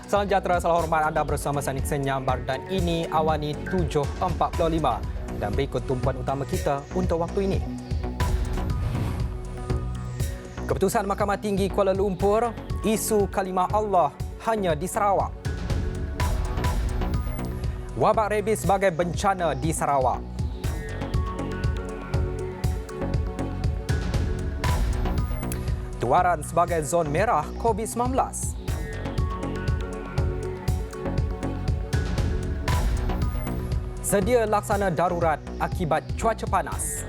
Salam sejahtera, salam hormat, anda bersama saya Nixon Nyambar dan ini Awani 7.45 dan berikut tumpuan utama kita untuk waktu ini. Keputusan Mahkamah Tinggi Kuala Lumpur, isu kalimah Allah hanya di Sarawak. Wabak rabies sebagai bencana di Sarawak. Tuaran sebagai zon merah COVID-19. Sedia laksana darurat akibat cuaca panas.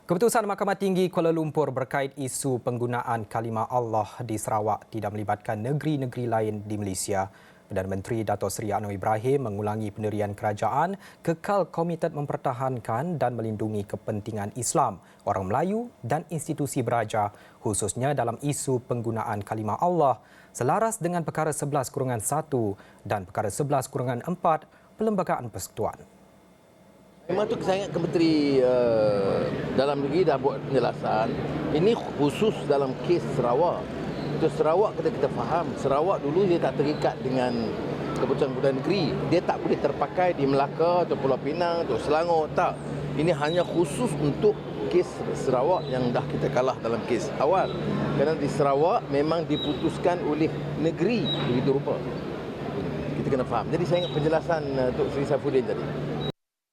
Keputusan Mahkamah Tinggi Kuala Lumpur berkait isu penggunaan kalimah Allah di Sarawak tidak melibatkan negeri-negeri lain di Malaysia. Perdana Menteri Dato' Seri Anwar Ibrahim mengulangi pendirian kerajaan kekal komited mempertahankan dan melindungi kepentingan Islam, orang Melayu dan institusi beraja khususnya dalam isu penggunaan kalimah Allah selaras dengan perkara 11-1 dan perkara 11-4 Perlembagaan Persekutuan. Memang tu saya ingat Menteri Dalam Negeri dah buat penjelasan. Ini khusus dalam kes Sarawak. Untuk Sarawak kita faham, Sarawak dulu dia tak terikat dengan keputusan Perdana Negeri. Dia tak boleh terpakai di Melaka atau Pulau Pinang atau Selangor, tak. Ini hanya khusus untuk kes Sarawak yang dah kita kalah dalam kes awal. Kerana di Sarawak memang diputuskan oleh negeri begitu rupa. Kita kena faham. Jadi saya ingat penjelasan Tok Seri Saifuddin tadi.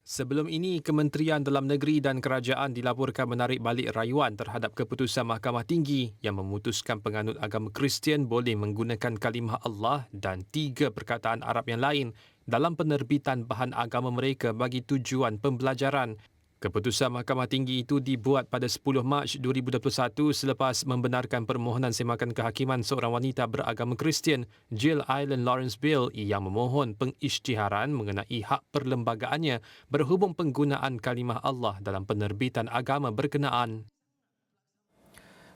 Sebelum ini, Kementerian Dalam Negeri dan Kerajaan dilaporkan menarik balik rayuan terhadap keputusan Mahkamah Tinggi yang memutuskan penganut agama Kristian boleh menggunakan kalimah Allah dan 3 perkataan Arab yang lain dalam penerbitan bahan agama mereka bagi tujuan pembelajaran. Keputusan Mahkamah Tinggi itu dibuat pada 10 Mac 2021 selepas membenarkan permohonan semakan kehakiman seorang wanita beragama Kristian, Jill Island Lawrence Bill, yang memohon pengisytiharan mengenai hak perlembagaannya berhubung penggunaan kalimah Allah dalam penerbitan agama berkenaan.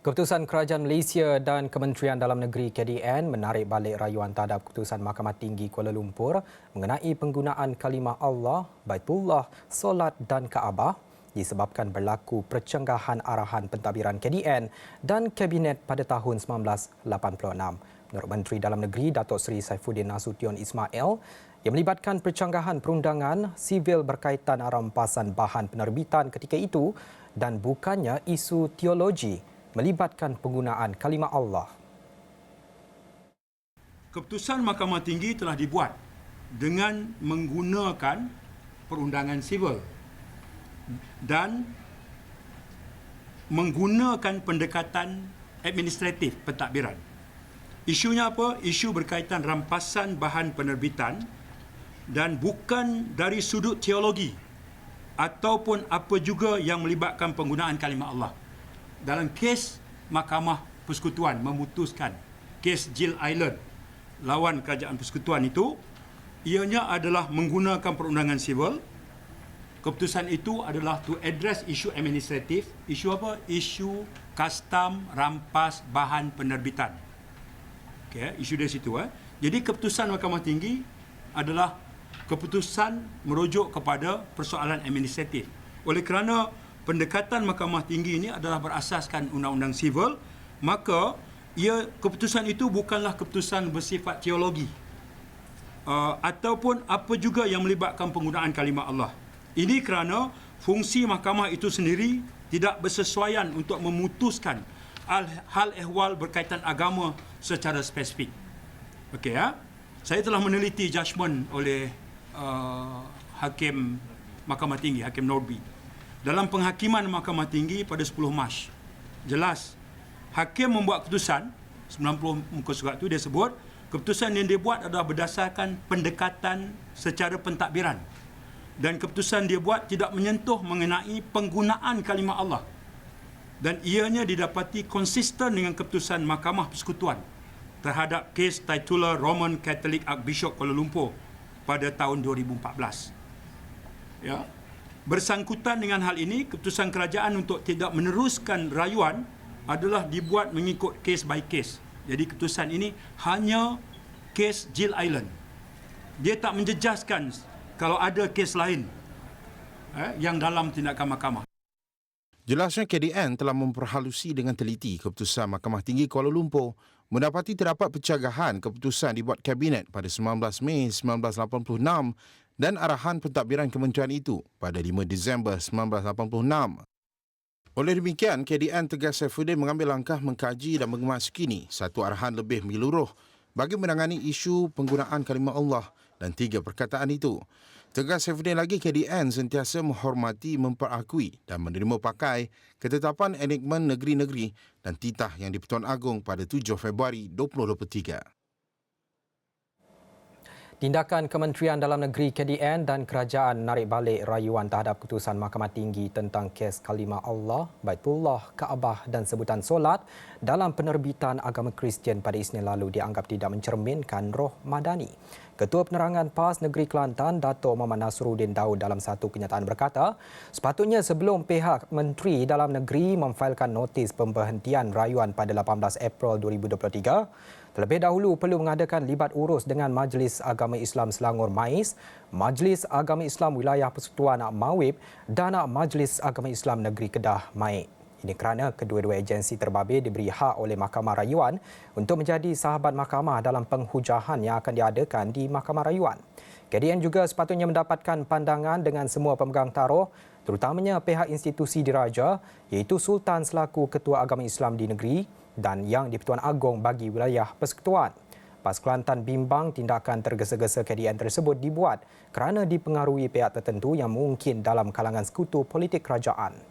Keputusan Kerajaan Malaysia dan Kementerian Dalam Negeri KDN menarik balik rayuan terhadap keputusan Mahkamah Tinggi Kuala Lumpur mengenai penggunaan kalimah Allah, Baitullah, solat dan Kaabah disebabkan berlaku percenggahan arahan pentadbiran KDN dan Kabinet pada tahun 1986. Menurut Menteri Dalam Negeri Dato' Seri Saifuddin Nasution Ismail, yang melibatkan percenggahan perundangan sivil berkaitan rampasan bahan penerbitan ketika itu dan bukannya isu teologi melibatkan penggunaan kalimah Allah. Keputusan Mahkamah Tinggi telah dibuat dengan menggunakan perundangan sivil dan menggunakan pendekatan administratif pentadbiran. Isunya apa? Isu berkaitan rampasan bahan penerbitan dan bukan dari sudut teologi ataupun apa juga yang melibatkan penggunaan kalimah Allah. Dalam kes Mahkamah Persekutuan memutuskan kes Jill Island lawan Kerajaan Persekutuan itu, ianya adalah menggunakan perundangan sivil. Keputusan itu adalah to address isu administratif. Isu apa? Isu custom rampas bahan penerbitan. Okay, isu dari situ. Jadi keputusan Mahkamah Tinggi adalah keputusan merujuk kepada persoalan administratif. Oleh kerana pendekatan Mahkamah Tinggi ini adalah berasaskan undang-undang sivil, maka keputusan itu bukanlah keputusan bersifat teologi ataupun apa juga yang melibatkan penggunaan kalimah Allah. Ini kerana fungsi mahkamah itu sendiri tidak bersesuaian untuk memutuskan hal ehwal berkaitan agama secara spesifik. Okey, saya telah meneliti judgement oleh Hakim Mahkamah Tinggi, Hakim Norby. Dalam penghakiman Mahkamah Tinggi pada 10 Mac, jelas hakim membuat keputusan 90 muka surat itu, dia sebut keputusan yang dia buat adalah berdasarkan pendekatan secara pentadbiran dan keputusan dia buat tidak menyentuh mengenai penggunaan kalimah Allah dan ianya didapati konsisten dengan keputusan Mahkamah Persekutuan terhadap kes titular Roman Catholic Archbishop Kuala Lumpur pada tahun 2014. Ya. Bersangkutan dengan hal ini, keputusan kerajaan untuk tidak meneruskan rayuan adalah dibuat mengikut case by case. Jadi keputusan ini hanya kes Jill Island. Dia tak menjejaskan kalau ada kes lain yang dalam tindakan mahkamah. Jelasnya KDN telah memperhalusi dengan teliti keputusan Mahkamah Tinggi Kuala Lumpur mendapati terdapat pencagahan keputusan dibuat Kabinet pada 19 Mei 1986 dan arahan pentadbiran kementerian itu pada 5 Disember 1986. Oleh demikian, KDN tegas Saifuddin mengambil langkah mengkaji dan mengemas kini satu arahan lebih menyeluruh bagi menangani isu penggunaan kalimah Allah dan 3 perkataan itu. Tegas Saifuddin lagi, KDN sentiasa menghormati, memperakui dan menerima pakai ketetapan enakmen negeri-negeri dan titah yang di-Pertuan Agong pada 7 Februari 2023. Tindakan Kementerian Dalam Negeri KDN dan kerajaan menarik balik rayuan terhadap keputusan Mahkamah Tinggi tentang kes kalimah Allah, Baitullah, Kaabah dan sebutan solat dalam penerbitan agama Kristian pada Isnin lalu dianggap tidak mencerminkan roh madani. Ketua Penerangan PAS Negeri Kelantan, Dato' Muhammad Nasruddin Daud dalam satu kenyataan berkata, sepatutnya sebelum pihak Menteri Dalam Negeri memfailkan notis pemberhentian rayuan pada 18 April 2023, terlebih dahulu perlu mengadakan libat urus dengan Majlis Agama Islam Selangor MAIS, Majlis Agama Islam Wilayah Persekutuan Mawib dan Majlis Agama Islam Negeri Kedah MAIK. Ini kerana kedua-dua agensi terbabit diberi hak oleh Mahkamah Rayuan untuk menjadi sahabat mahkamah dalam penghujahan yang akan diadakan di Mahkamah Rayuan. KDN juga sepatutnya mendapatkan pandangan dengan semua pemegang taruh, terutamanya pihak institusi diraja iaitu Sultan selaku Ketua Agama Islam di negeri dan Yang di-Pertuan Agong bagi wilayah persekutuan. PAS Kelantan bimbang tindakan tergesa-gesa KDN tersebut dibuat kerana dipengaruhi pihak tertentu yang mungkin dalam kalangan sekutu politik kerajaan.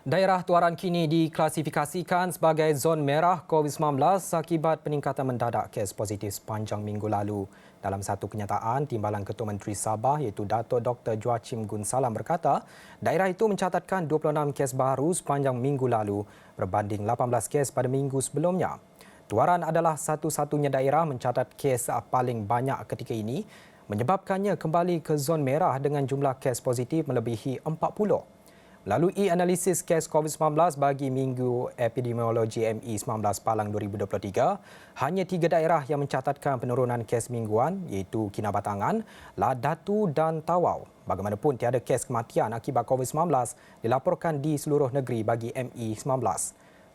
Daerah Tuaran kini diklasifikasikan sebagai zon merah COVID-19 akibat peningkatan mendadak kes positif sepanjang minggu lalu. Dalam satu kenyataan, Timbalan Ketua Menteri Sabah iaitu Dato' Dr. Joachim Gunsalam berkata, daerah itu mencatatkan 26 kes baru sepanjang minggu lalu berbanding 18 kes pada minggu sebelumnya. Tuaran adalah satu-satunya daerah mencatat kes paling banyak ketika ini, menyebabkannya kembali ke zon merah dengan jumlah kes positif melebihi 40. Melalui analisis kes COVID-19 bagi Minggu Epidemiologi ME19 Palang 2023, hanya 3 daerah yang mencatatkan penurunan kes mingguan iaitu Kinabatangan, Ladatu dan Tawau. Bagaimanapun tiada kes kematian akibat COVID-19 dilaporkan di seluruh negeri bagi ME19.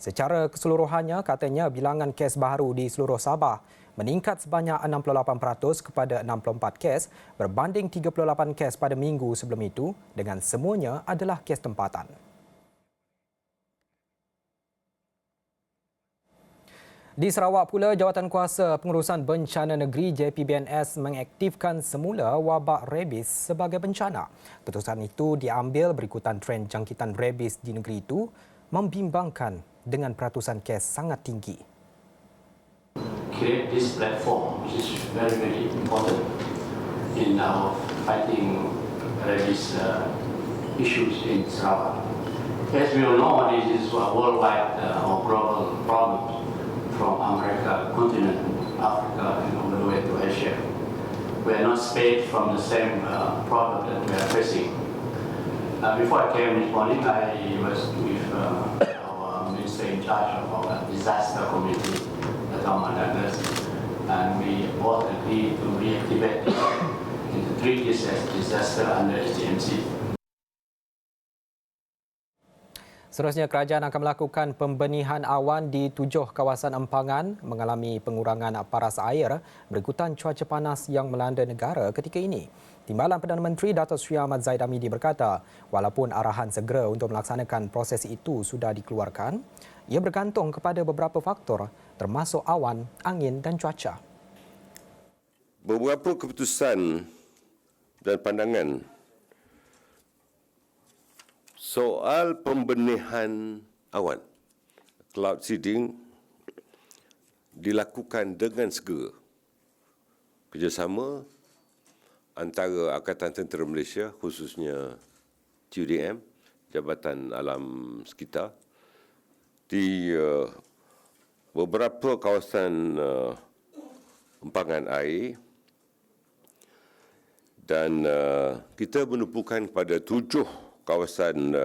Secara keseluruhannya, katanya bilangan kes baru di seluruh Sabah meningkat sebanyak 68% kepada 64 kes berbanding 38 kes pada minggu sebelum itu dengan semuanya adalah kes tempatan. Di Sarawak pula, Jawatankuasa Pengurusan Bencana Negeri JPBNS mengaktifkan semula wabak rabies sebagai bencana. Keputusan itu diambil berikutan trend jangkitan rabies di negeri itu membimbangkan dengan peratusan kes sangat tinggi. Create this platform, which is very, very important in our fighting rabies issues in Sarawak. As we all know, this is a worldwide or global problem from America, continent, Africa, and all the way to Asia. We are not spared from the same problem that we are facing. Before I came this morning, I was with our minister in charge of our disaster committee, and we both agreed to reactivate and to treat this as disaster under SDMC. Seterusnya, kerajaan akan melakukan pembenihan awan di 7 kawasan empangan mengalami pengurangan paras air berikutan cuaca panas yang melanda negara ketika ini. Timbalan Perdana Menteri Dato' Sri Ahmad Zaid Hamidi berkata, walaupun arahan segera untuk melaksanakan proses itu sudah dikeluarkan, ia bergantung kepada beberapa faktor termasuk awan, angin dan cuaca. Beberapa keputusan dan pandangan soal pembenihan awan, cloud seeding, dilakukan dengan segera. Kerjasama antara Angkatan Tentera Malaysia, khususnya TUDM, Jabatan Alam Sekitar, di beberapa kawasan empangan air, dan kita menumpukan pada 7 kawasan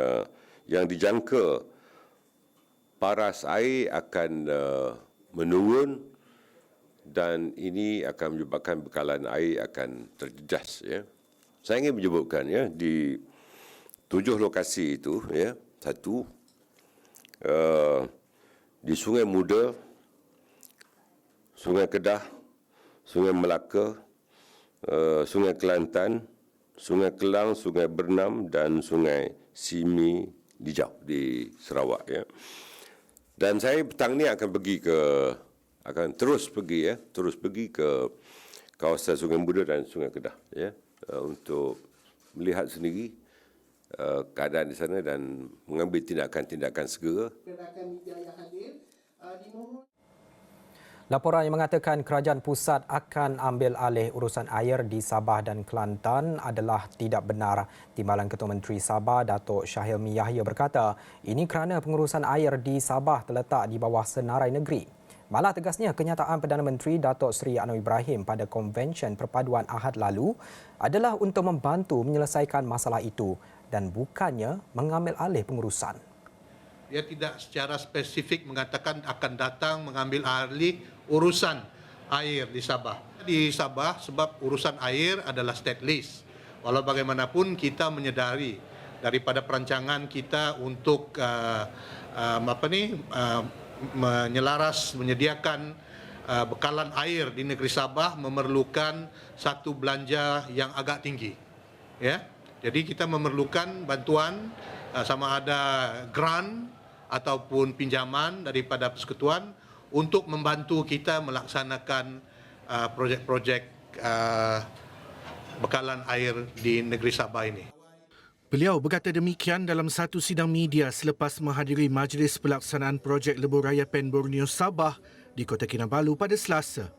yang dijangka paras air akan menurun dan ini akan menyebabkan bekalan air akan terjejas. Ya. Saya ingin menyebutkan ya, di 7 lokasi itu, ya, satu, di Sungai Muda, Sungai Kedah, Sungai Melaka, Sungai Kelantan, Sungai Kelang, Sungai Bernam dan Sungai Simi Dijau di Sarawak. Ya. Dan saya petang ni akan terus pergi ke kawasan Sungai Muda dan Sungai Kedah, ya, untuk melihat sendiri keadaan di sana dan mengambil tindakan-tindakan segera. Laporan yang mengatakan kerajaan pusat akan ambil alih urusan air di Sabah dan Kelantan adalah tidak benar. Timbalan Ketua Menteri Sabah, Datuk Syahilmi Yahya berkata, ini kerana pengurusan air di Sabah terletak di bawah senarai negeri. Malah tegasnya kenyataan Perdana Menteri Datuk Seri Anwar Ibrahim pada Konvensyen Perpaduan Ahad lalu adalah untuk membantu menyelesaikan masalah itu dan bukannya mengambil alih pengurusan. Dia tidak secara spesifik mengatakan akan datang mengambil alih urusan air di Sabah. Di Sabah sebab urusan air adalah stateless. Walau bagaimanapun kita menyedari daripada perancangan kita untuk menyediakan bekalan air di negeri Sabah memerlukan satu belanja yang agak tinggi. Ya. Jadi kita memerlukan bantuan sama ada grant ataupun pinjaman daripada persekutuan untuk membantu kita melaksanakan projek-projek bekalan air di negeri Sabah ini. Beliau berkata demikian dalam satu sidang media selepas menghadiri Majlis Pelaksanaan Projek Lebuh Raya Pen Borneo Sabah di Kota Kinabalu pada Selasa.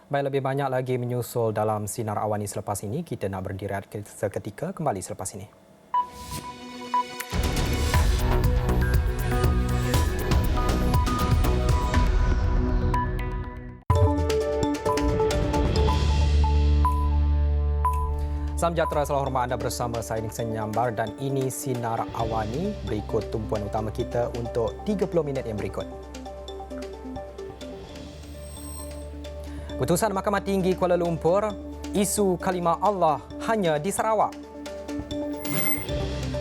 Baik, lebih banyak lagi menyusul dalam Sinar Awani selepas ini. Kita nak berdirat seketika, kembali selepas ini. Salam sejahtera, selamat hormat anda bersama saya Nixon Nyambar dan ini Sinar Awani. Berikut tumpuan utama kita untuk 30 minit yang berikut. Putusan Mahkamah Tinggi Kuala Lumpur, isu kalimah Allah hanya di Sarawak.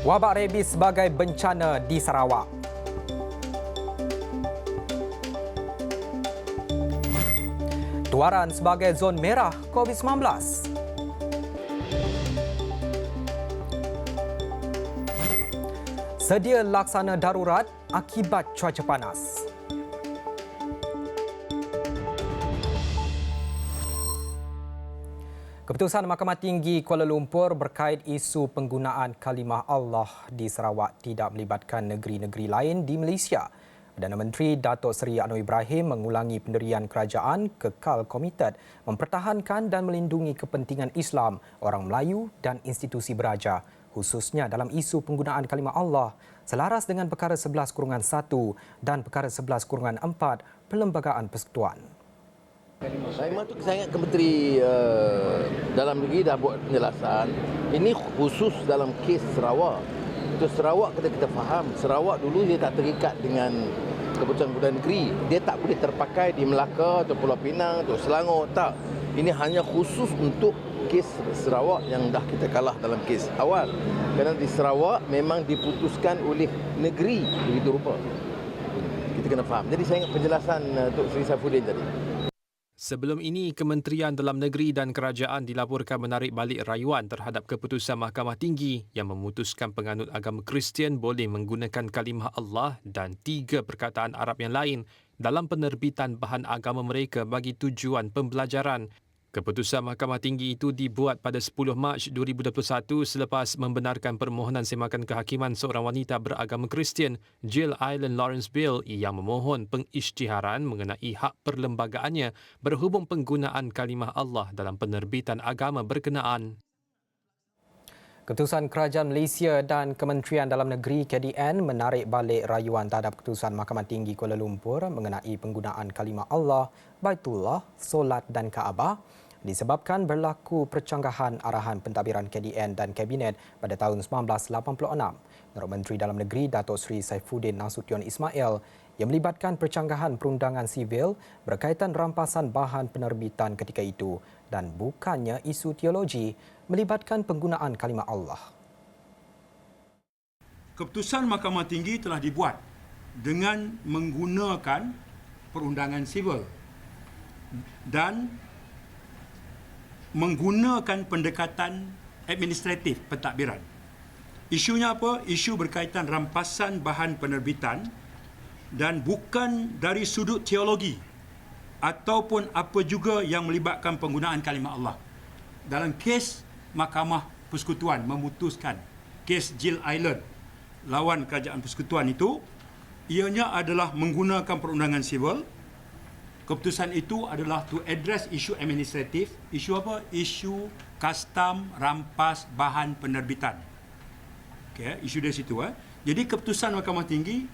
Wabak rabies sebagai bencana di Sarawak. Tuaran sebagai zon merah COVID-19. Sedia laksana darurat akibat cuaca panas. Keputusan Mahkamah Tinggi Kuala Lumpur berkait isu penggunaan kalimah Allah di Sarawak tidak melibatkan negeri-negeri lain di Malaysia. Perdana Menteri Datuk Seri Anwar Ibrahim mengulangi pendirian kerajaan kekal komited mempertahankan dan melindungi kepentingan Islam, orang Melayu dan institusi beraja, khususnya dalam isu penggunaan kalimah Allah selaras dengan perkara 11-1 dan perkara 11-4 Perlembagaan Persekutuan. Saya ingat Kementeri Dalam Negeri dah buat penjelasan. Ini khusus dalam kes Sarawak. Untuk Sarawak kita faham, Sarawak dulu dia tak terikat dengan keputusan Perdana Negeri. Dia tak boleh terpakai di Melaka atau Pulau Pinang atau Selangor, tak. Ini hanya khusus untuk kes Sarawak yang dah kita kalah dalam kes awal. Kerana di Sarawak memang diputuskan oleh negeri begitu rupa. Kita kena faham. Jadi saya ingat penjelasan Tok Seri Saifuddin tadi. Sebelum ini, Kementerian Dalam Negeri dan Kerajaan dilaporkan menarik balik rayuan terhadap keputusan Mahkamah Tinggi yang memutuskan penganut agama Kristian boleh menggunakan kalimah Allah dan 3 perkataan Arab yang lain dalam penerbitan bahan agama mereka bagi tujuan pembelajaran. Keputusan Mahkamah Tinggi itu dibuat pada 10 Mac 2021 selepas membenarkan permohonan semakan kehakiman seorang wanita beragama Kristian, Jill Island Lawrence Bill, yang memohon pengisytiharan mengenai hak perlembagaannya berhubung penggunaan kalimah Allah dalam penerbitan agama berkenaan. Keputusan Kerajaan Malaysia dan Kementerian Dalam Negeri KDN menarik balik rayuan terhadap keputusan Mahkamah Tinggi Kuala Lumpur mengenai penggunaan kalimah Allah, Baitullah, Solat dan Kaabah disebabkan berlaku percanggahan arahan pentadbiran KDN dan Kabinet pada tahun 1986. Menurut Menteri Dalam Negeri Datuk Seri Saifuddin Nasution Ismail, yang melibatkan percanggahan perundangan sivil berkaitan rampasan bahan penerbitan ketika itu dan bukannya isu teologi melibatkan penggunaan kalimah Allah. Keputusan Mahkamah Tinggi telah dibuat dengan menggunakan perundangan sivil dan menggunakan pendekatan administratif pentadbiran. Isunya apa? Isu berkaitan rampasan bahan penerbitan dan bukan dari sudut teologi ataupun apa juga yang melibatkan penggunaan kalimah Allah. Dalam kes Mahkamah Persekutuan memutuskan kes Jill Island lawan Kerajaan Persekutuan itu, ianya adalah menggunakan perundangan sivil. Keputusan itu adalah to address isu administratif. Isu apa? Isu custom rampas bahan penerbitan. Okay, isu dari situ. Jadi keputusan Mahkamah Tinggi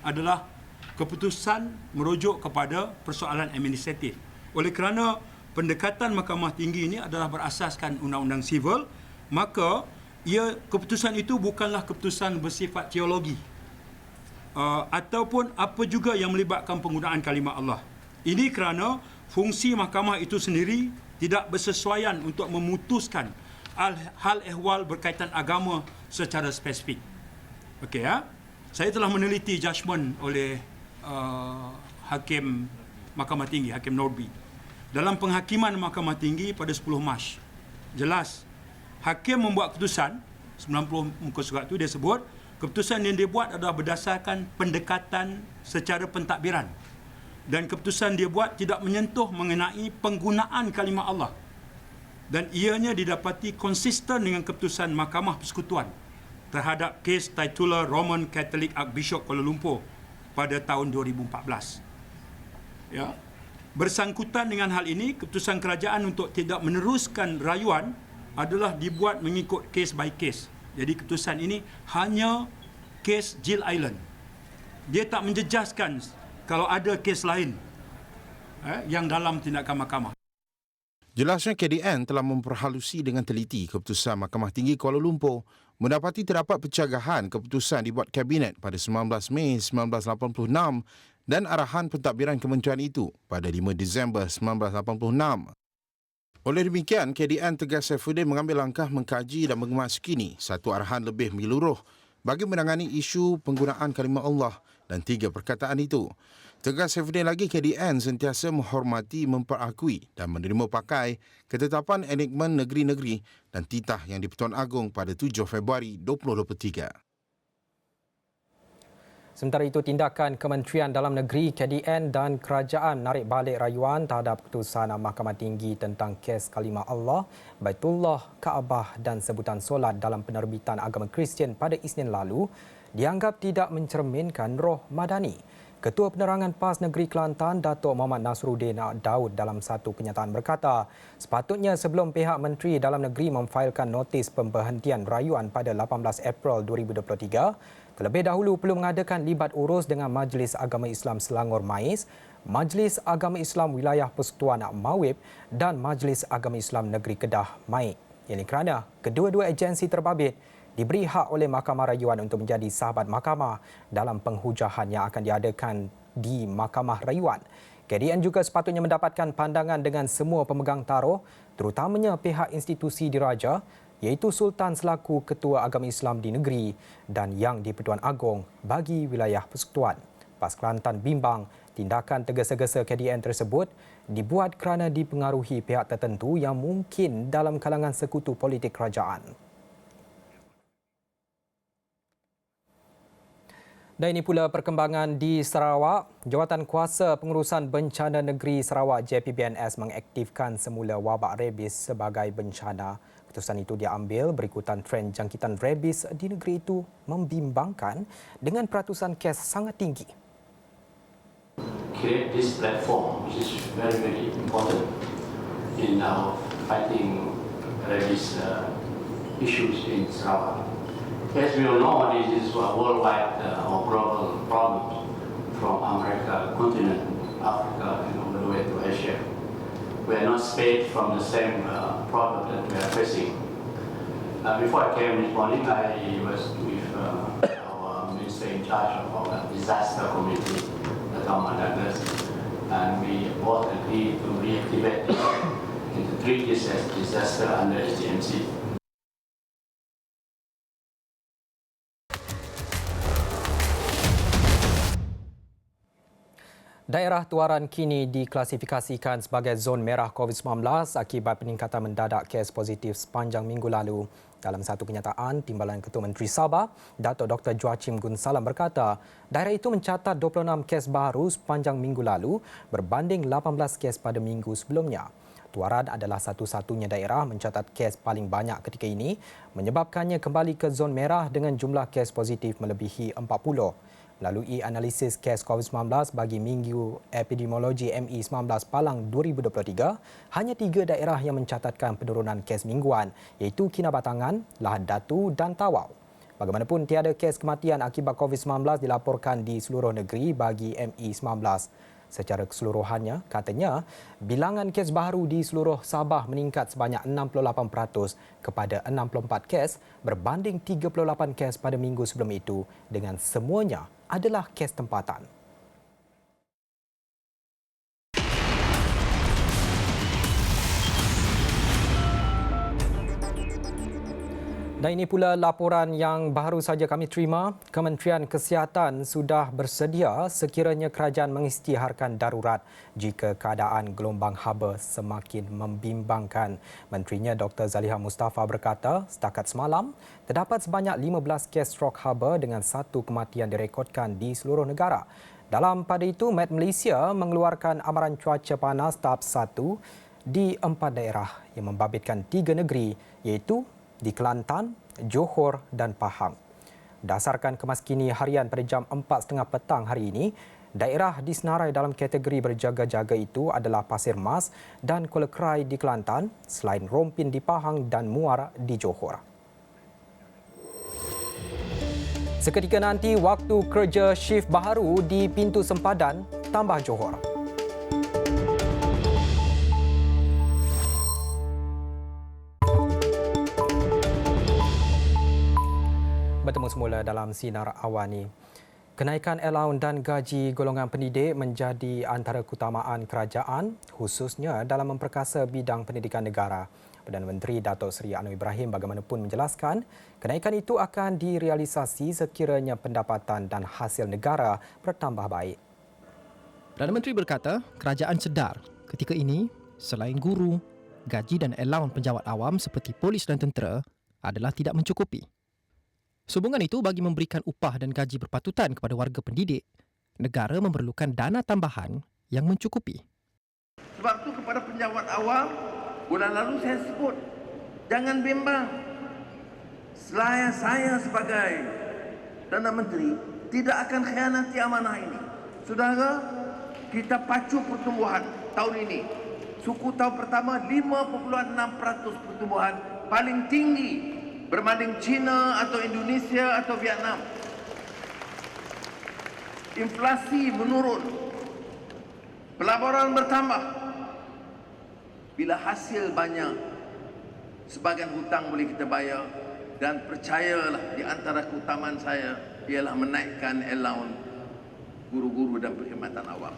adalah keputusan merujuk kepada persoalan administratif. Oleh kerana pendekatan Mahkamah Tinggi ini adalah berasaskan undang-undang sivil, maka keputusan itu bukanlah keputusan bersifat teologi ataupun apa juga yang melibatkan penggunaan kalimah Allah. Ini kerana fungsi mahkamah itu sendiri tidak bersesuaian untuk memutuskan hal ehwal berkaitan agama secara spesifik. Okey ya. Saya telah meneliti judgement oleh Hakim Mahkamah Tinggi, Hakim Norby. Dalam penghakiman Mahkamah Tinggi pada 10 Mac, jelas Hakim membuat keputusan 90 muka surat itu, dia sebut keputusan yang dia buat adalah berdasarkan pendekatan secara pentadbiran. Dan keputusan dia buat tidak menyentuh mengenai penggunaan kalimah Allah. Dan ianya didapati konsisten dengan keputusan Mahkamah Persekutuan terhadap kes titular Roman Catholic Archbishop Kuala Lumpur pada tahun 2014. Ya. Bersangkutan dengan hal ini, keputusan kerajaan untuk tidak meneruskan rayuan adalah dibuat mengikut case by case. Jadi keputusan ini hanya kes Jill Island. Dia tak menjejaskan kalau ada kes lain yang dalam tindakan mahkamah. Jelasnya KDN telah memperhalusi dengan teliti keputusan Mahkamah Tinggi Kuala Lumpur mendapati terdapat pencagahan keputusan dibuat Kabinet pada 19 Mei 1986 dan arahan pentadbiran kementerian itu pada 5 Disember 1986. Oleh demikian, KDN tegas Saifuddin mengambil langkah mengkaji dan mengemas kini satu arahan lebih menyeluruh bagi menangani isu penggunaan kalimah Allah dan 3 perkataan itu. Tegas Saifuddin lagi, KDN sentiasa menghormati, memperakui dan menerima pakai ketetapan enakmen negeri-negeri dan titah yang di-Pertuan Agong pada 7 Februari 2023. Sementara itu, tindakan Kementerian Dalam Negeri KDN dan Kerajaan menarik balik rayuan terhadap keputusan Mahkamah Tinggi tentang kes kalimah Allah, Baitullah, Kaabah dan sebutan solat dalam penerbitan agama Kristian pada Isnin lalu dianggap tidak mencerminkan roh madani. Ketua Penerangan PAS Negeri Kelantan, Datuk Muhammad Nasruddin Daud dalam satu kenyataan berkata, sepatutnya sebelum pihak Menteri Dalam Negeri memfailkan notis pemberhentian rayuan pada 18 April 2023, terlebih dahulu perlu mengadakan libat urus dengan Majlis Agama Islam Selangor MAIS, Majlis Agama Islam Wilayah Persekutuan Mawib dan Majlis Agama Islam Negeri Kedah MAIK. Ini kerana kedua-dua agensi terbabit diberi hak oleh Mahkamah Rayuan untuk menjadi sahabat mahkamah dalam penghujahan yang akan diadakan di Mahkamah Rayuan. KDN juga sepatutnya mendapatkan pandangan dengan semua pemegang taruh, terutamanya pihak institusi diraja, iaitu Sultan selaku Ketua Agama Islam di negeri dan Yang di-Pertuan Agong bagi wilayah persekutuan. PAS Kelantan bimbang tindakan tergesa-gesa KDN tersebut dibuat kerana dipengaruhi pihak tertentu yang mungkin dalam kalangan sekutu politik kerajaan. Dan ini pula perkembangan di Sarawak. Jawatan Kuasa Pengurusan Bencana Negeri Sarawak JPBNS mengaktifkan semula wabak rabies sebagai bencana. Keputusan itu diambil berikutan trend jangkitan rabies di negeri itu membimbangkan dengan peratusan kes sangat tinggi. Create this platform, which is very, very important in our fighting rabies issues in Sarawak. As we all know, this is a worldwide or global problem from America, continent, Africa, and all the way to Asia. We are not spared from the same problem that we are facing. Before I came this morning, I was with our minister in charge of our disaster committee, the government Douglas, and we both agreed to reactivate and to treat this as disaster under SDMC. Daerah Tuaran kini diklasifikasikan sebagai zon merah COVID-19 akibat peningkatan mendadak kes positif sepanjang minggu lalu. Dalam satu kenyataan, Timbalan Ketua Menteri Sabah, Datuk Dr. Joachim Gunsalam berkata, daerah itu mencatat 26 kes baru sepanjang minggu lalu berbanding 18 kes pada minggu sebelumnya. Tuaran adalah satu-satunya daerah mencatat kes paling banyak ketika ini, menyebabkannya kembali ke zon merah dengan jumlah kes positif melebihi 40. Melalui analisis kes COVID-19 bagi Minggu Epidemiologi ME19 Palang 2023, hanya 3 daerah yang mencatatkan penurunan kes mingguan iaitu Kinabatangan, Lahad Datu dan Tawau. Bagaimanapun, tiada kes kematian akibat COVID-19 dilaporkan di seluruh negeri bagi ME19. Secara keseluruhannya, katanya, bilangan kes baru di seluruh Sabah meningkat sebanyak 68% kepada 64 kes berbanding 38 kes pada minggu sebelum itu dengan semuanya adalah kes tempatan. Dan ini pula laporan yang baru saja kami terima. Kementerian Kesihatan sudah bersedia sekiranya kerajaan mengisytiharkan darurat jika keadaan gelombang haba semakin membimbangkan. Menterinya Dr. Zaliha Mustafa berkata, setakat semalam, terdapat sebanyak 15 kes strok haba dengan 1 kematian direkodkan di seluruh negara. Dalam pada itu, Met Malaysia mengeluarkan amaran cuaca panas tahap 1 di 4 daerah yang membabitkan 3 negeri iaitu di Kelantan, Johor dan Pahang. Dasarkan kemaskini harian pada jam 4.30 petang hari ini, daerah disenarai dalam kategori berjaga-jaga itu adalah Pasir Mas dan Kuala Krai di Kelantan, selain Rompin di Pahang dan Muar di Johor. Seketika nanti, waktu kerja shift baharu di pintu sempadan tambah Johor. Bertemu semula dalam Sinar Awani. Kenaikan allowance dan gaji golongan pendidik menjadi antara keutamaan kerajaan, khususnya dalam memperkasa bidang pendidikan negara. Perdana Menteri Datuk Seri Anwar Ibrahim bagaimanapun menjelaskan, kenaikan itu akan direalisasi sekiranya pendapatan dan hasil negara bertambah baik. Perdana Menteri berkata, kerajaan sedar ketika ini, selain guru, gaji dan allowance penjawat awam seperti polis dan tentera adalah tidak mencukupi. Sehubungan itu, bagi memberikan upah dan gaji berpatutan kepada warga pendidik, negara memerlukan dana tambahan yang mencukupi. Sebab itu kepada penjawat awam, bulan lalu saya sebut, jangan bimbang. Saya sebagai Perdana Menteri tidak akan khianati amanah ini. Saudara, kita pacu pertumbuhan tahun ini. Suku tahun pertama 5.6% pertumbuhan, paling tinggi berbanding China atau Indonesia atau Vietnam. Inflasi menurun, pelaburan bertambah. Bila hasil banyak, sebagian hutang boleh kita bayar, dan percayalah, di antara keutamaan saya ialah menaikkan allowance guru-guru dan perkhidmatan awam.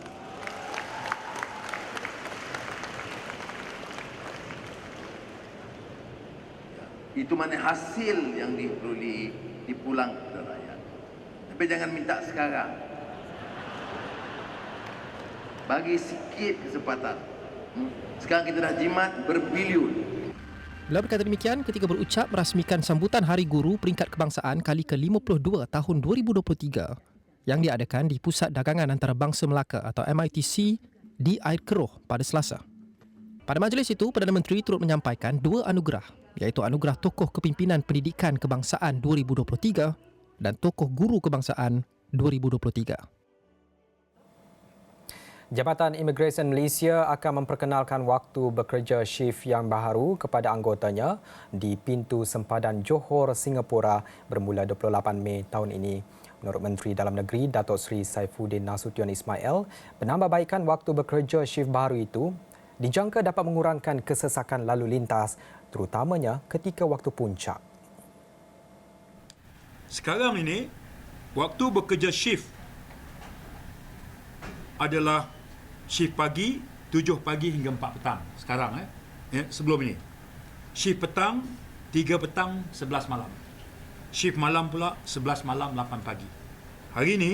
Itu mana hasil yang perlu dipulang kepada rakyat. Tapi jangan minta sekarang. Bagi sikit kesempatan. Sekarang kita dah jimat berbilion. Beliau berkata demikian ketika berucap merasmikan sambutan Hari Guru Peringkat Kebangsaan kali ke-52 tahun 2023 yang diadakan di Pusat Dagangan Antarabangsa Melaka atau MITC di Air Keroh pada Selasa. Pada majlis itu, Perdana Menteri turut menyampaikan 2 anugerah, iaitu Anugerah Tokoh Kepimpinan Pendidikan Kebangsaan 2023 dan Tokoh Guru Kebangsaan 2023. Jabatan Imigresen Malaysia akan memperkenalkan waktu bekerja shift yang baharu kepada anggotanya di pintu sempadan Johor, Singapura bermula 28 Mei tahun ini. Menurut Menteri Dalam Negeri Datuk Seri Saifuddin Nasution Ismail, penambahbaikan waktu bekerja shift baharu itu dijangka dapat mengurangkan kesesakan lalu lintas terutamanya ketika waktu puncak. Sekarang ini, waktu bekerja shift adalah shift pagi 7 pagi hingga 4 petang. Sekarang sebelum ini. Shift petang 3 petang 11 malam. Shift malam pula 11 malam 8 pagi. Hari ini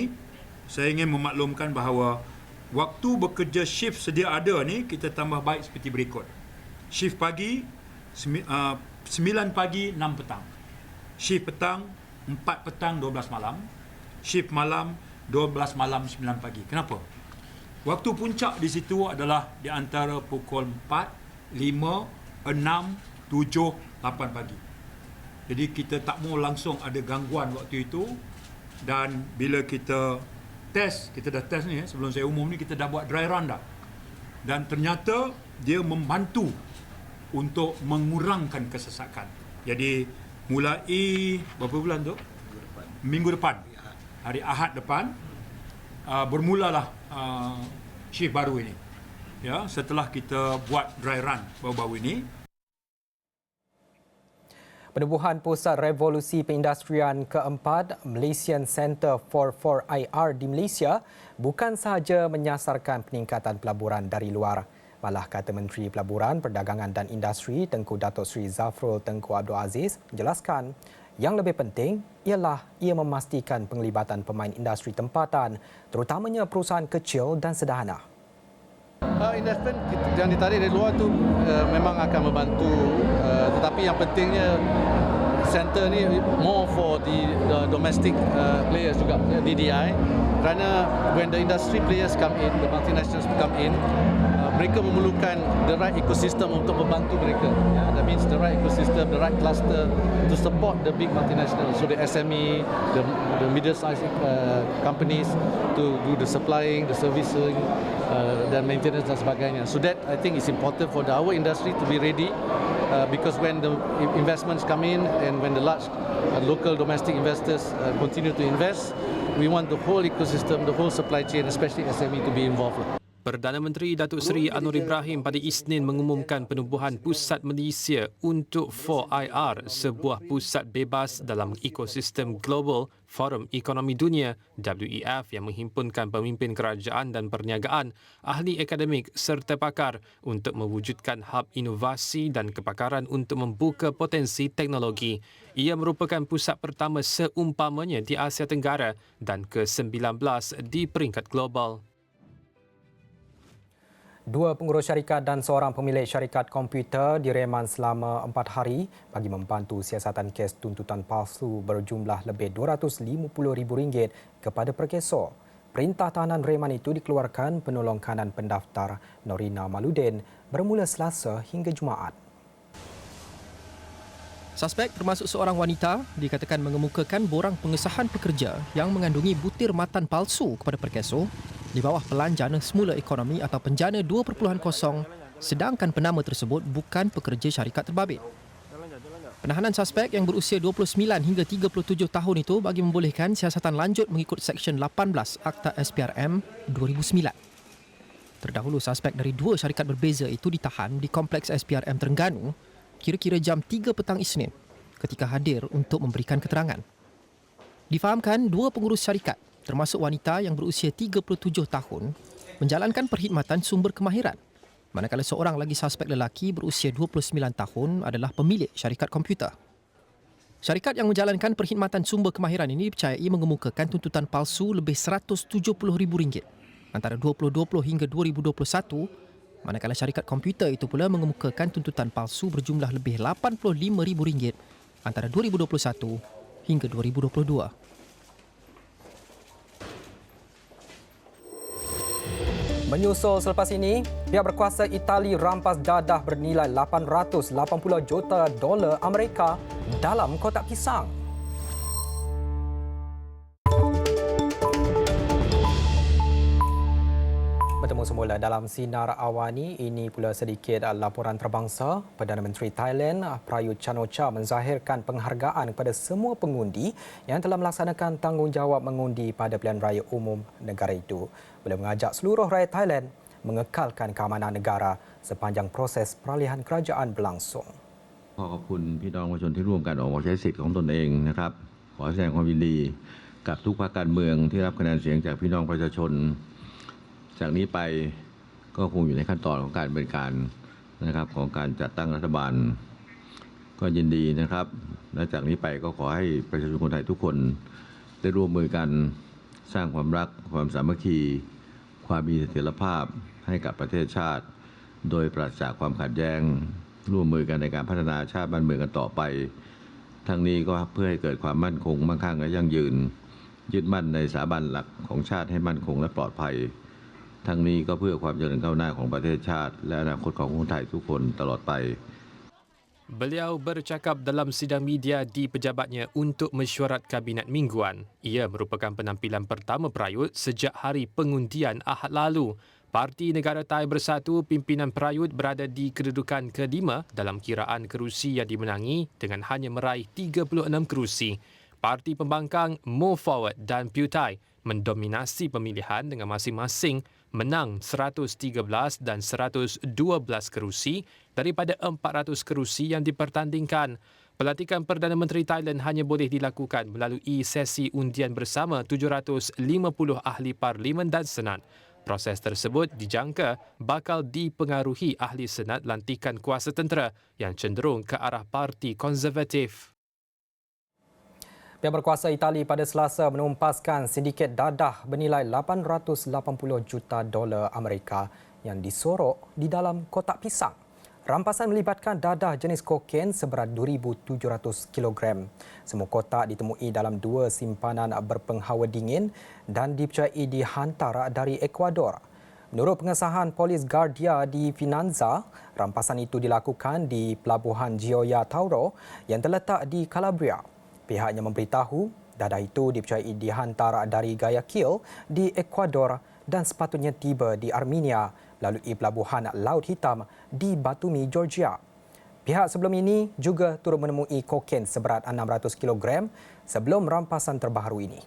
saya ingin memaklumkan bahawa waktu bekerja shift sedia ada ni kita tambah baik seperti berikut. Shift pagi 9 pagi 6 petang. Shift petang 4 petang 12 malam. Shift malam 12 malam 9 pagi. Kenapa? Waktu puncak di situ adalah di antara pukul 4, 5, 6, 7, 8 pagi. Jadi kita tak mau langsung ada gangguan waktu itu, dan bila kita dah test ni sebelum saya umum ni, kita dah buat dry run dah. Dan ternyata dia membantu untuk mengurangkan kesesakan. Jadi mulai berapa bulan tu? Minggu depan. Hari Ahad depan bermulalah shift baru ini. Ya, setelah kita buat dry run baru-baru ini. Penubuhan Pusat Revolusi Perindustrian keempat Malaysian Centre for 4IR di Malaysia bukan sahaja menyasarkan peningkatan pelaburan dari luar. Malah kata Menteri Pelaburan, Perdagangan dan Industri Tengku Datuk Seri Zafrul Tengku Abdul Aziz menjelaskan yang lebih penting ialah ia memastikan penglibatan pemain industri tempatan terutamanya perusahaan kecil dan sederhana. Investment yang ditarik dari luar tu memang akan membantu, tetapi yang pentingnya center ni more for the domestic players juga, DDI, kerana when the industry players come in, the multinationals come in, mereka memerlukan the right ecosystem untuk membantu mereka. That means the right ecosystem, the right cluster to support the big multinationals, so the SME, the middle-sized companies to do the supplying, the servicing, dan maintenance dan sebagainya. So that I think is important for our industry to be ready, because when the investments come in and when the large local domestic investors continue to invest, we want the whole ecosystem, the whole supply chain, especially SME, to be involved. Perdana Menteri Datuk Seri Anwar Ibrahim pada Isnin mengumumkan penubuhan Pusat Malaysia untuk 4IR, sebuah pusat bebas dalam ekosistem global Forum Ekonomi Dunia WEF yang menghimpunkan pemimpin kerajaan dan perniagaan, ahli akademik serta pakar untuk mewujudkan hub inovasi dan kepakaran untuk membuka potensi teknologi. Ia merupakan pusat pertama seumpamanya di Asia Tenggara dan ke-19 di peringkat global. 2 pengurus syarikat dan seorang pemilik syarikat komputer direman selama 4 hari bagi membantu siasatan kes tuntutan palsu berjumlah lebih RM250,000 kepada perkesor. Perintah tahanan reman itu dikeluarkan penolong kanan pendaftar Norina Maludin bermula Selasa hingga Jumaat. Suspek termasuk seorang wanita dikatakan mengemukakan borang pengesahan pekerja yang mengandungi butir matan palsu kepada perkesor di bawah pelanjana semula ekonomi atau penjana 2.0, sedangkan penama tersebut bukan pekerja syarikat terbabit. Penahanan suspek yang berusia 29 hingga 37 tahun itu bagi membolehkan siasatan lanjut mengikut Seksyen 18 Akta SPRM 2009. Terdahulu suspek dari 2 syarikat berbeza itu ditahan di Kompleks SPRM Terengganu kira-kira jam 3 petang Isnin ketika hadir untuk memberikan keterangan. Difahamkan 2 pengurus syarikat termasuk wanita yang berusia 37 tahun menjalankan perkhidmatan sumber kemahiran, manakala seorang lagi suspek lelaki berusia 29 tahun adalah pemilik syarikat komputer. Syarikat yang menjalankan perkhidmatan sumber kemahiran ini dipercayai mengemukakan tuntutan palsu lebih RM170,000 antara 2020 hingga 2021, manakala syarikat komputer itu pula mengemukakan tuntutan palsu berjumlah lebih RM85,000 antara 2021 hingga 2022. Menyusul selepas ini, pihak berkuasa Itali rampas dadah bernilai $880 juta Amerika dalam kotak pisang. Bertemu semula dalam Sinar Awani. Ini pula sedikit laporan terbangsa. Perdana Menteri Thailand Prayut Chan-o-cha menzahirkan penghargaan kepada semua pengundi yang telah melaksanakan tanggungjawab mengundi pada pilihan raya umum negara itu. Beliau mengajak seluruh rakyat Thailand mengekalkan keamanan negara sepanjang proses peralihan kerajaan berlangsung. ขอบคุณพี่น้องประชาชนที่ร่วมกันออกมาใช้สิทธิ์ของตนเองนะครับขอแสดงความยินดีกับทุกพรรคการเมืองที่รับคะแนนเสียงจากพี่น้องประชาชนจากนี้ไปก็คงอยู่ในขั้นตอนของการดำเนินการนะครับของการจัดตั้งรัฐบาลก็ยินดีนะครับและจากนี้ไปก็ขอให้ประชาชนคนไทยทุกคนได้ร่วมมือกันสร้างความรักความสามัคคีความมีเสถียรภาพให้กับประเทศชาติโดยปราศจากความขัดแย้งร่วมมือกันในการพัฒนาชาติบ้านเมืองกันต่อไปทั้งนี้ก็เพื่อให้เกิดความมั่นคงมั่งคั่งและยั่งยืนยึดมั่นในสถาบันหลักของชาติให้มั่นคงและปลอดภัยทั้งนี้ก็เพื่อความเจริญก้าวหน้าของประเทศชาติและอนาคตของคนไทยทุกคนตลอดไป Beliau bercakap dalam sidang media di pejabatnya untuk mesyuarat kabinet mingguan. Ia merupakan penampilan pertama Prayut sejak hari pengundian Ahad lalu. Parti Negara Thai Bersatu pimpinan Prayut berada di kedudukan kelima dalam kiraan kerusi yang dimenangi dengan hanya meraih 36 kerusi. Parti pembangkang Move Forward dan Pheu Thai mendominasi pemilihan dengan masing-masing menang 113 dan 112 kerusi daripada 400 kerusi yang dipertandingkan. Pelantikan Perdana Menteri Thailand hanya boleh dilakukan melalui sesi undian bersama 750 ahli parlimen dan senat. Proses tersebut dijangka bakal dipengaruhi ahli senat lantikan kuasa tentera yang cenderung ke arah parti konservatif. Pihak berkuasa Itali pada Selasa menumpaskan sindiket dadah bernilai $880 juta Amerika yang disorok di dalam kotak pisang. Rampasan melibatkan dadah jenis kokain seberat 2,700 kg. Semua kotak ditemui dalam 2 simpanan berpenghawa dingin dan dipercayai dihantar dari Ecuador. Menurut pengesahan Polis Guardia di Finanza, rampasan itu dilakukan di Pelabuhan Gioia Tauro yang terletak di Calabria. Pihaknya memberitahu dadah itu dipercayai dihantar dari Guayaquil di Ecuador dan sepatutnya tiba di Armenia melalui Pelabuhan Laut Hitam di Batumi, Georgia. Pihak sebelum ini juga turut menemui kokain seberat 600 kg sebelum rampasan terbaru ini.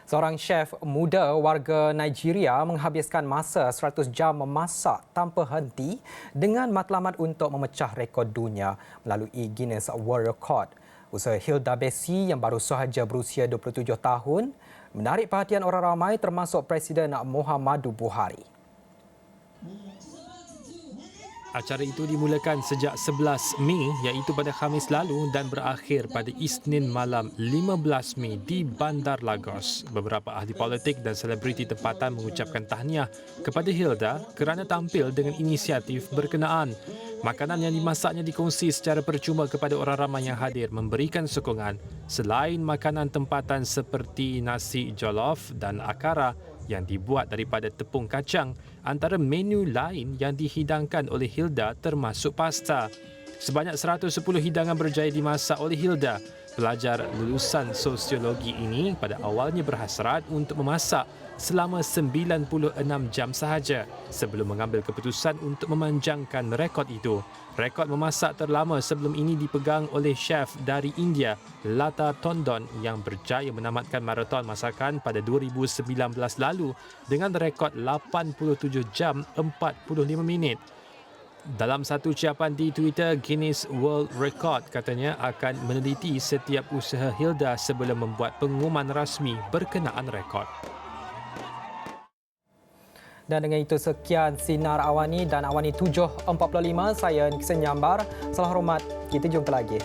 Seorang chef muda warga Nigeria menghabiskan masa 100 jam memasak tanpa henti dengan matlamat untuk memecah rekod dunia melalui Guinness World Record. Usaha Hilda Bessie yang baru sahaja berusia 27 tahun menarik perhatian orang ramai termasuk Presiden Muhammadu Buhari. Acara itu dimulakan sejak 11 Mei iaitu pada Khamis lalu dan berakhir pada Isnin malam 15 Mei di Bandar Lagos. Beberapa ahli politik dan selebriti tempatan mengucapkan tahniah kepada Hilda kerana tampil dengan inisiatif berkenaan. Makanan yang dimasaknya dikongsi secara percuma kepada orang ramai yang hadir memberikan sokongan selain makanan tempatan seperti nasi jollof dan akara yang dibuat daripada tepung kacang. Antara menu lain yang dihidangkan oleh Hilda termasuk pasta. Sebanyak 110 hidangan berjaya dimasak oleh Hilda. Pelajar lulusan sosiologi ini pada awalnya berhasrat untuk memasak selama 96 jam sahaja sebelum mengambil keputusan untuk memanjangkan rekod itu. Rekod memasak terlama sebelum ini dipegang oleh chef dari India, Lata Tondon yang berjaya menamatkan maraton masakan pada 2019 lalu dengan rekod 87 jam 45 minit. Dalam satu ucapan di Twitter, Guinness World Record katanya akan meneliti setiap usaha Hilda sebelum membuat pengumuman rasmi berkenaan rekod. Dan dengan itu sekian Sinar Awani dan Awani 7.45. Saya Niksen Nyambar. Salam hormat. Kita jumpa lagi.